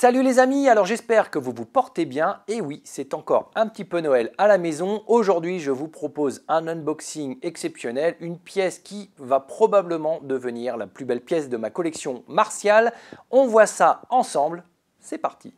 Salut les amis, alors j'espère que vous vous portez bien. Et oui, c'est encore un petit peu Noël à la maison. Aujourd'hui, je vous propose un unboxing exceptionnel, une pièce qui va probablement devenir la plus belle pièce de ma collection martiale. On voit ça ensemble, c'est parti.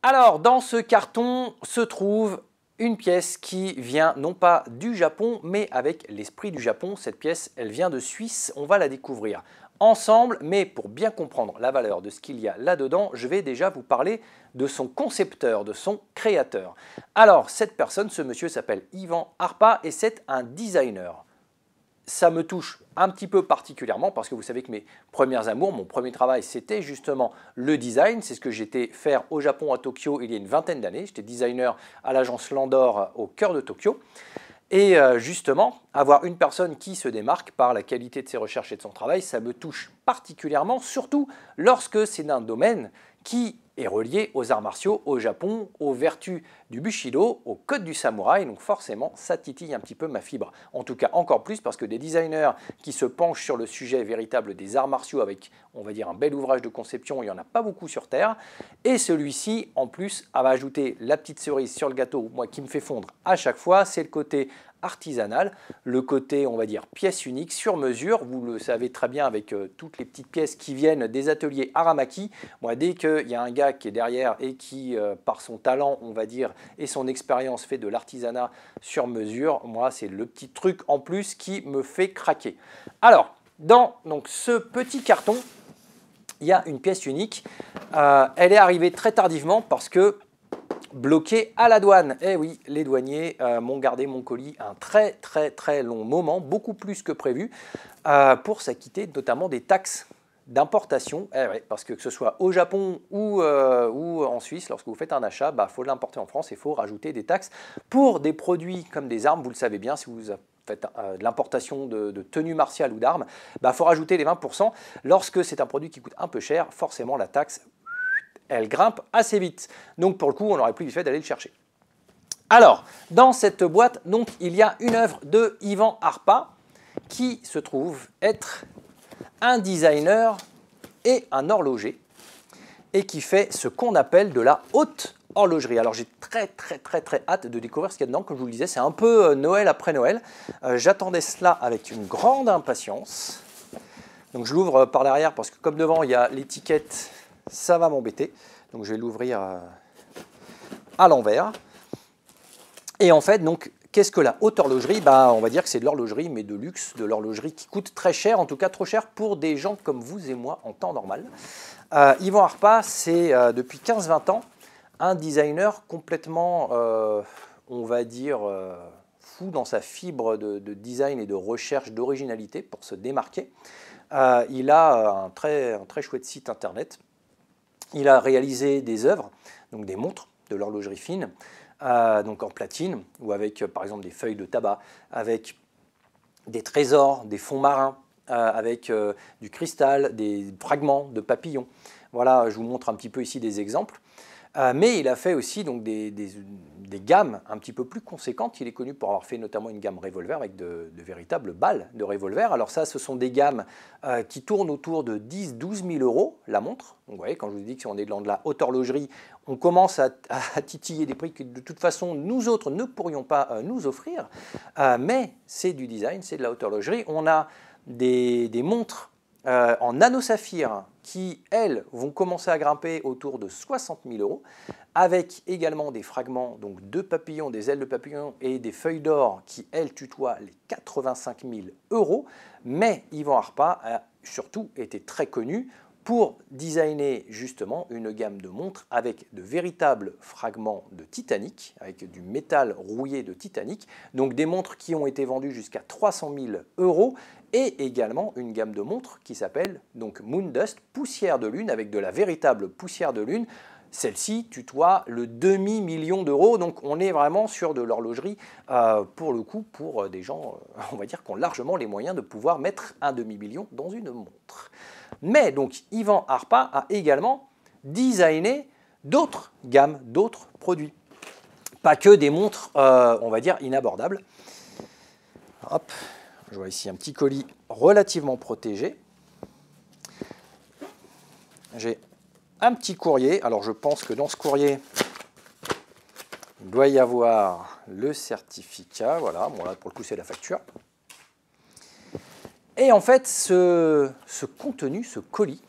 Alors, dans ce carton se trouve une pièce qui vient non pas du Japon, mais avec l'esprit du Japon. Cette pièce, elle vient de Suisse. On va la découvrir ensemble, mais pour bien comprendre la valeur de ce qu'il y a là-dedans, je vais déjà vous parler de son concepteur, de son créateur. Alors, cette personne, ce monsieur s'appelle Ivan Harpa et c'est un designer. Ça me touche un petit peu particulièrement parce que vous savez que mes premières amours, mon premier travail, c'était justement le design. C'est ce que j'étais faire au Japon, à Tokyo, il y a une vingtaine d'années. J'étais designer à l'agence Landor au cœur de Tokyo. Et justement, avoir une personne qui se démarque par la qualité de ses recherches et de son travail, ça me touche particulièrement, surtout lorsque c'est d'un domaine qui est relié aux arts martiaux, au Japon, aux vertus du Bushido, au code du samouraï. Donc forcément, ça titille un petit peu ma fibre. En tout cas, encore plus parce que des designers qui se penchent sur le sujet véritable des arts martiaux avec, on va dire, un bel ouvrage de conception, il n'y en a pas beaucoup sur Terre. Et celui-ci, en plus, a ajouté la petite cerise sur le gâteau, moi, qui me fait fondre à chaque fois, c'est le côté artisanal, le côté, on va dire, pièce unique, sur mesure. Vous le savez très bien avec toutes les petites pièces qui viennent des ateliers Aramaki. Moi, dès qu'il y a un gars qui est derrière et qui, par son talent, on va dire, et son expérience, fait de l'artisanat sur mesure, moi, c'est le petit truc en plus qui me fait craquer. Alors, dans donc, ce petit carton, il y a une pièce unique. Elle est arrivée très tardivement parce que bloqué à la douane. Eh oui, les douaniers m'ont gardé mon colis un très long moment, beaucoup plus que prévu, pour s'acquitter notamment des taxes d'importation. Eh oui, parce que ce soit au Japon ou en Suisse, lorsque vous faites un achat, faut l'importer en France et il faut rajouter des taxes pour des produits comme des armes. Vous le savez bien, si vous faites de l'importation de tenues martiales ou d'armes, faut rajouter les 20%. Lorsque c'est un produit qui coûte un peu cher, forcément la taxe, elle grimpe assez vite. Donc pour le coup, on n'aurait plus vite fait d'aller le chercher. Alors, dans cette boîte, donc, il y a une œuvre de Ivan Harpa qui se trouve être un designer et un horloger et qui fait ce qu'on appelle de la haute horlogerie. Alors j'ai très hâte de découvrir ce qu'il y a dedans. Comme je vous le disais, c'est un peu Noël après Noël. J'attendais cela avec une grande impatience. Donc je l'ouvre par derrière parce que comme devant, il y a l'étiquette, ça va m'embêter. Donc je vais l'ouvrir à l'envers. Et en fait, donc, qu'est-ce que la haute horlogerie? On va dire que c'est de l'horlogerie, mais de luxe, de l'horlogerie qui coûte très cher, en tout cas trop cher pour des gens comme vous et moi en temps normal. Ivan Harpa, c'est depuis 15-20 ans un designer complètement, on va dire, fou dans sa fibre de design et de recherche d'originalité pour se démarquer. Il a un très chouette site internet. Il a réalisé des œuvres, donc des montres de l'horlogerie fine, donc en platine, ou avec par exemple des feuilles de tabac, avec des trésors, des fonds marins, avec du cristal, des fragments de papillons. Voilà, je vous montre un petit peu ici des exemples. Mais il a fait aussi donc, des gammes un petit peu plus conséquentes. Il est connu pour avoir fait notamment une gamme revolver avec de véritables balles de revolver. Alors ça, ce sont des gammes qui tournent autour de 10-12 000 euros la montre. Donc vous voyez, quand je vous dis que si on est dans de la haute horlogerie, on commence à titiller des prix que de toute façon, nous autres ne pourrions pas nous offrir. Mais c'est du design, c'est de la haute horlogerie. On a des montres en nano-saphir qui, elles, vont commencer à grimper autour de 60 000 euros, avec également des fragments donc, de papillons, des ailes de papillons et des feuilles d'or qui, elles, tutoient les 85 000 euros. Mais Ivan Harpa a surtout été très connu pour designer justement une gamme de montres avec de véritables fragments de titanic, avec du métal rouillé de titanic, donc des montres qui ont été vendues jusqu'à 300 000 euros, et également une gamme de montres qui s'appelle donc Moondust, poussière de lune, avec de la véritable poussière de lune. Celle-ci tutoie le demi-million d'euros, donc on est vraiment sur de l'horlogerie pour le coup pour des gens, on va dire, qui ont largement les moyens de pouvoir mettre un demi-million dans une montre. Mais donc Ivan Harpa a également designé d'autres gammes, d'autres produits. Pas que des montres, on va dire, inabordables. Hop, je vois ici un petit colis relativement protégé. J'ai un petit courrier. Alors je pense que dans ce courrier, il doit y avoir le certificat. Voilà, bon là pour le coup c'est la facture. Et en fait ce contenu, ce colis,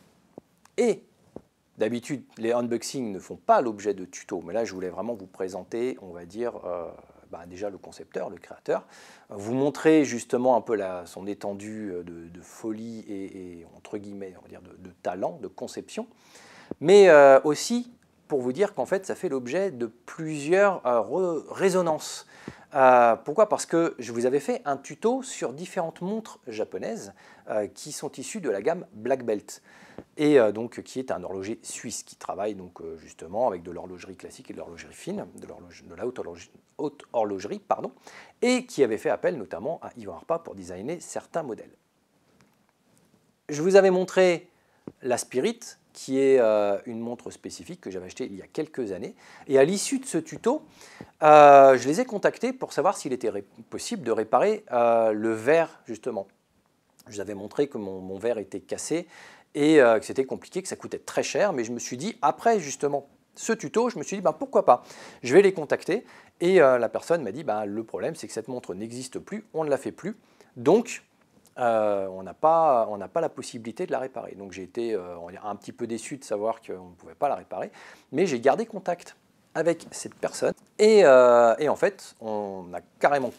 et d'habitude les unboxings ne font pas l'objet de tutos, mais là je voulais vraiment vous présenter, on va dire, déjà le concepteur, le créateur, vous montrer justement un peu son étendue de folie et entre guillemets, on va dire de talent, de conception, mais aussi pour vous dire qu'en fait ça fait l'objet de plusieurs résonances. Pourquoi? Parce que je vous avais fait un tuto sur différentes montres japonaises qui sont issues de la gamme Black Belt, et donc qui est un horloger suisse qui travaille donc justement avec de l'horlogerie classique et de l'horlogerie fine, de la haute horlogerie, pardon, et qui avait fait appel notamment à Ivan Harpa pour designer certains modèles. Je vous avais montré la Spirit, qui est une montre spécifique que j'avais achetée il y a quelques années, et à l'issue de ce tuto, je les ai contactés pour savoir s'il était possible de réparer le verre justement. Je vous avais montré que mon verre était cassé et que c'était compliqué, que ça coûtait très cher, mais je me suis dit, après justement ce tuto, je me suis dit, pourquoi pas, je vais les contacter, et la personne m'a dit, le problème c'est que cette montre n'existe plus, on ne la fait plus, donc on n'a pas la possibilité de la réparer. Donc j'ai été un petit peu déçu de savoir qu'on ne pouvait pas la réparer, mais j'ai gardé contact avec cette personne, et en fait, on a carrément,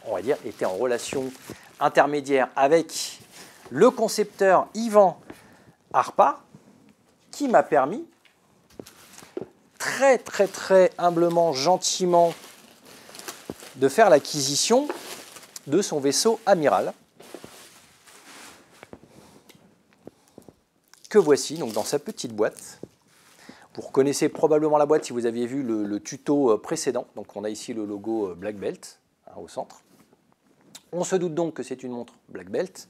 on va dire, été en relation intermédiaire avec le concepteur Ivan Harpa, qui m'a permis très humblement, gentiment, de faire l'acquisition de son vaisseau amiral, que voici donc dans sa petite boîte. Vous reconnaissez probablement la boîte si vous aviez vu le tuto précédent. Donc on a ici le logo Black Belt au centre. On se doute donc que c'est une montre Black Belt.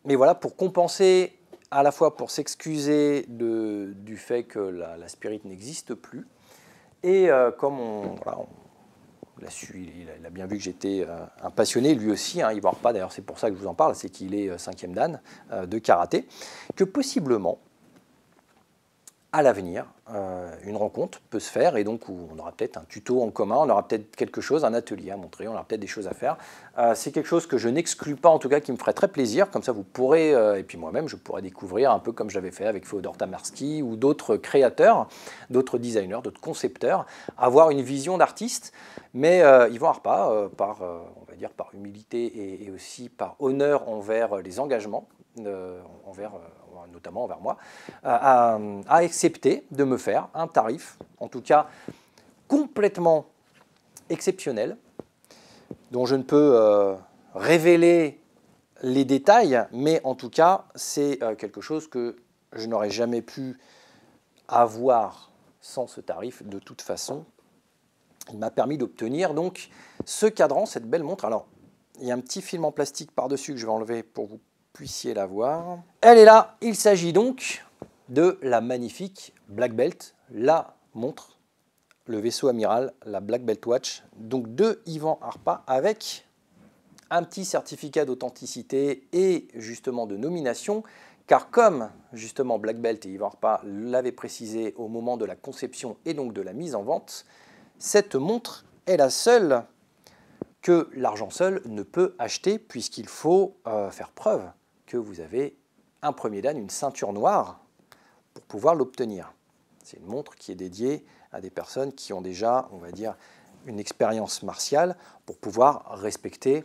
Mais voilà, pour compenser, à la fois pour s'excuser du fait que la Spirit n'existe plus, et comme on l'a su, il a bien vu que j'étais un passionné, lui aussi, il ne va pas, d'ailleurs c'est pour ça que je vous en parle, c'est qu'il est 5e dan de karaté, que possiblement, à l'avenir, une rencontre peut se faire, et donc on aura peut-être un tuto en commun, on aura peut-être quelque chose, un atelier à montrer, on aura peut-être des choses à faire. C'est quelque chose que je n'exclus pas, en tout cas, qui me ferait très plaisir, comme ça vous pourrez, et puis moi-même, je pourrais découvrir un peu comme j'avais fait avec Féodor Tamarski ou d'autres créateurs, d'autres designers, d'autres concepteurs, avoir une vision d'artiste, mais Ivan Harpa, on va dire par humilité et aussi par honneur envers les engagements, notamment envers moi, a accepté de me faire un tarif, en tout cas complètement exceptionnel, dont je ne peux révéler les détails, mais en tout cas c'est quelque chose que je n'aurais jamais pu avoir sans ce tarif de toute façon. Il m'a permis d'obtenir donc ce cadran, cette belle montre. Alors, il y a un petit film en plastique par-dessus que je vais enlever pour que vous puissiez la voir. Elle est là, il s'agit donc de la magnifique Black Belt, la montre, le vaisseau amiral, la Black Belt Watch, donc de Ivan Harpa, avec un petit certificat d'authenticité et justement de nomination, car comme justement Black Belt et Ivan Harpa l'avaient précisé au moment de la conception et donc de la mise en vente, cette montre est la seule que l'argent seul ne peut acheter, puisqu'il faut faire preuve que vous avez un 1er dan, une ceinture noire, pour pouvoir l'obtenir. C'est une montre qui est dédiée à des personnes qui ont déjà, on va dire, une expérience martiale pour pouvoir respecter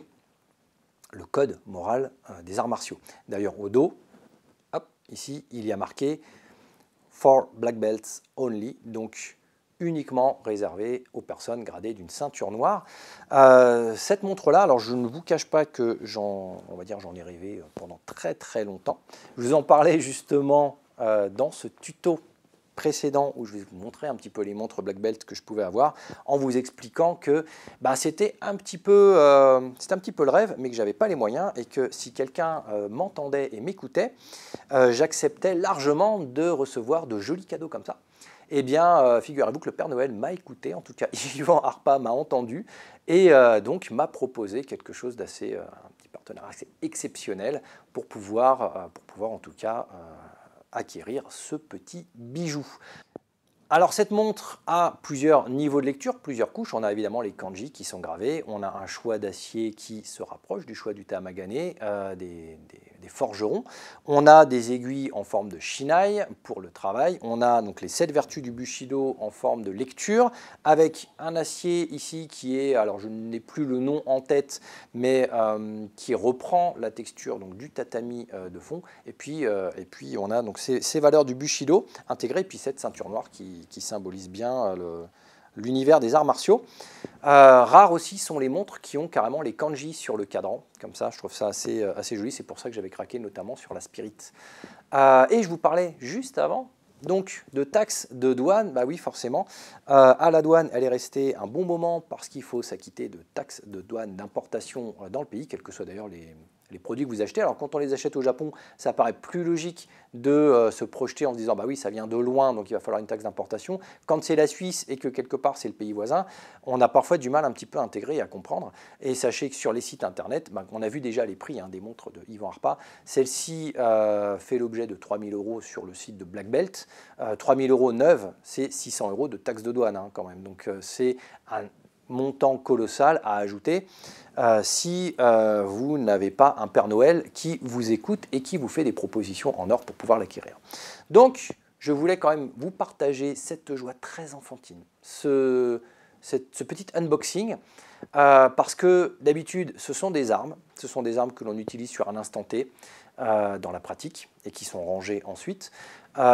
le code moral des arts martiaux. D'ailleurs, au dos, hop, ici, il y a marqué « For Black Belts Only », donc uniquement réservé aux personnes gradées d'une ceinture noire. Cette montre-là, alors je ne vous cache pas que j'en ai rêvé pendant très longtemps. Je vous en parlais justement dans ce tuto précédent où je vais vous montrer un petit peu les montres Black Belt que je pouvais avoir, en vous expliquant que c'était un petit peu le rêve, mais que j'avais pas les moyens, et que si quelqu'un m'entendait et m'écoutait, j'acceptais largement de recevoir de jolis cadeaux comme ça. Eh bien, figurez-vous que le Père Noël m'a écouté, en tout cas Yvan Harpa m'a entendu, et donc m'a proposé quelque chose d'assez, un petit partenariat assez exceptionnel pour pouvoir en tout cas acquérir ce petit bijou. Alors cette montre a plusieurs niveaux de lecture, plusieurs couches. On a évidemment les kanji qui sont gravés. On a un choix d'acier qui se rapproche du choix du tamagane, des forgerons. On a des aiguilles en forme de shinai pour le travail. On a donc les 7 vertus du Bushido en forme de lecture avec un acier ici qui est, alors je n'ai plus le nom en tête, mais qui reprend la texture donc, du tatami de fond. Et puis on a donc ces valeurs du Bushido intégrées, et puis cette ceinture noire qui symbolise bien l'univers des arts martiaux. Rares aussi sont les montres qui ont carrément les kanji sur le cadran, comme ça, je trouve ça assez joli, c'est pour ça que j'avais craqué notamment sur la Spirit. Et je vous parlais juste avant, donc de taxes de douane, bah oui forcément, à la douane elle est restée un bon moment parce qu'il faut s'acquitter de taxes de douane d'importation dans le pays, quels que soient d'ailleurs les produits que vous achetez. Alors quand on les achète au Japon, ça paraît plus logique de se projeter en se disant bah oui ça vient de loin donc il va falloir une taxe d'importation. Quand c'est la Suisse et que quelque part c'est le pays voisin, on a parfois du mal un petit peu à intégrer et à comprendre. Et sachez que sur les sites internet, bah, on a vu déjà les prix des montres de Yvan Harpa. Celle-ci fait l'objet de 3 000 € sur le site de Black Belt. 3 000 € neuve, c'est 600 € de taxe de douane quand même. Donc c'est un montant colossal à ajouter si vous n'avez pas un Père Noël qui vous écoute et qui vous fait des propositions en or pour pouvoir l'acquérir. Donc, je voulais quand même vous partager cette joie très enfantine, ce petit unboxing, parce que d'habitude, ce sont des armes que l'on utilise sur un instant T dans la pratique et qui sont rangées ensuite.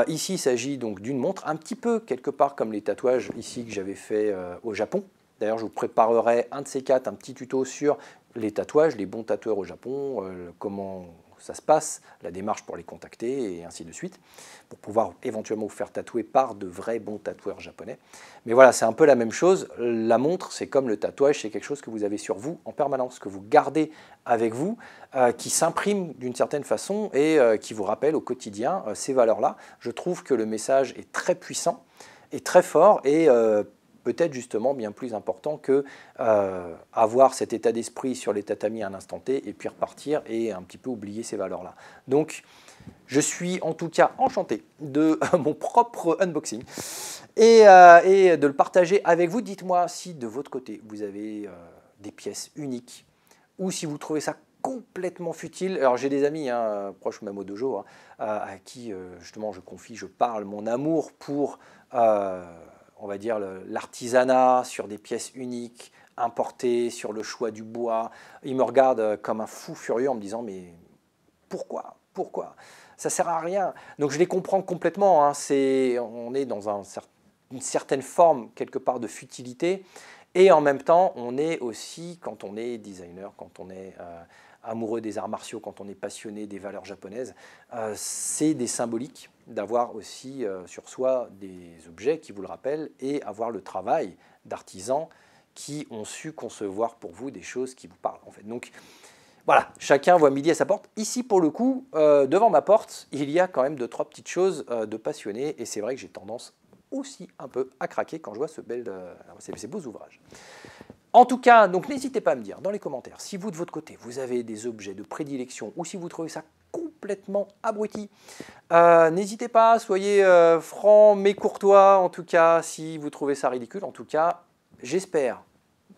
Ici, il s'agit donc d'une montre, un petit peu quelque part comme les tatouages ici que j'avais fait au Japon. D'ailleurs, je vous préparerai un de ces 4, un petit tuto sur les tatouages, les bons tatoueurs au Japon, comment ça se passe, la démarche pour les contacter et ainsi de suite, pour pouvoir éventuellement vous faire tatouer par de vrais bons tatoueurs japonais. Mais voilà, c'est un peu la même chose. La montre, c'est comme le tatouage, c'est quelque chose que vous avez sur vous en permanence, que vous gardez avec vous, qui s'imprime d'une certaine façon et qui vous rappelle au quotidien ces valeurs-là. Je trouve que le message est très puissant et très fort et peut-être justement bien plus important que avoir cet état d'esprit sur les tatamis à un instant T et puis repartir et un petit peu oublier ces valeurs-là. Donc, je suis en tout cas enchanté de mon propre unboxing et de le partager avec vous. Dites-moi si de votre côté, vous avez des pièces uniques ou si vous trouvez ça complètement futile. Alors j'ai des amis proches même au dojo à qui justement je confie, je parle mon amour pour on va dire l'artisanat sur des pièces uniques, importées, sur le choix du bois. Ils me regardent comme un fou furieux en me disant mais pourquoi ça sert à rien. Donc je les comprends complètement. On est dans une certaine forme quelque part de futilité. Et en même temps, on est aussi, quand on est designer, quand on est amoureux des arts martiaux, quand on est passionné des valeurs japonaises, c'est des symboliques d'avoir aussi sur soi des objets qui vous le rappellent et avoir le travail d'artisans qui ont su concevoir pour vous des choses qui vous parlent en fait. Donc voilà, chacun voit midi à sa porte. Ici pour le coup, devant ma porte, il y a quand même 2-3 petites choses de passionnés et c'est vrai que j'ai tendance aussi un peu à craquer quand je vois ces beaux ouvrages. En tout cas, donc n'hésitez pas à me dire dans les commentaires si vous de votre côté vous avez des objets de prédilection ou si vous trouvez ça complètement abruti. N'hésitez pas, soyez francs mais courtois en tout cas si vous trouvez ça ridicule. En tout cas, j'espère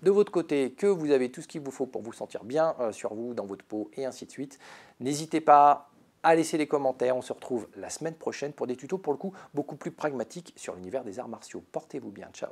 de votre côté que vous avez tout ce qu'il vous faut pour vous sentir bien sur vous, dans votre peau et ainsi de suite. N'hésitez pas à laisser des commentaires. On se retrouve la semaine prochaine pour des tutos pour le coup beaucoup plus pragmatiques sur l'univers des arts martiaux. Portez-vous bien, ciao.